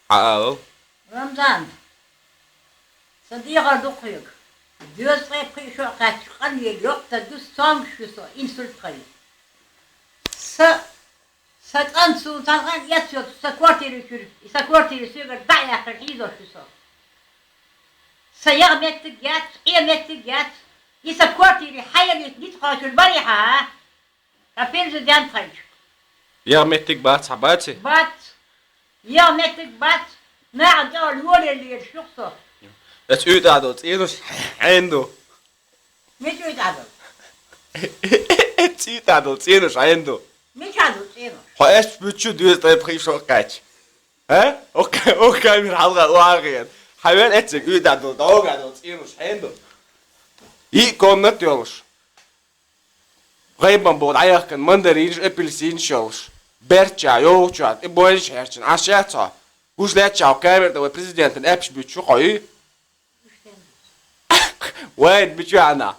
Aa. Ramzan. Sadiqa dokuyuk. Dios repris şu kaçkan yer yok da düz son şusu insult kayı. Satan sultan yatıyor. Sa kvartiri sürüp. Sa kvartiri sürüp dayak kırıyor şusu. Sayar mettik yat. Mettik yat. Sa kvartiri hayalet nit kaçır bariha. Kapelzi den kayı. Yarmettik bat sabati. Bat. Ja, mettik bat. Nerede oluyor şusu. Das Ödadot, Enos, Endo. Mit Ödadot. Ödadot, Enos, Endo. Mit Ödadot, Enos. Hoes bütçü düz de pris çok kaç. He? Okay, bir halga uağırgen. Hayvan etsek Ödadot, Ödadot, Enos, Endo. İyi konuda diyormuş. Reyban bod ayakın mandarin, apelsin şolş. Berça, yoğurtça, boyun şerçin, aşağıça. Uzletça, kamerada ve presidentin hepsi bütçü koyu. وين بتجوعنا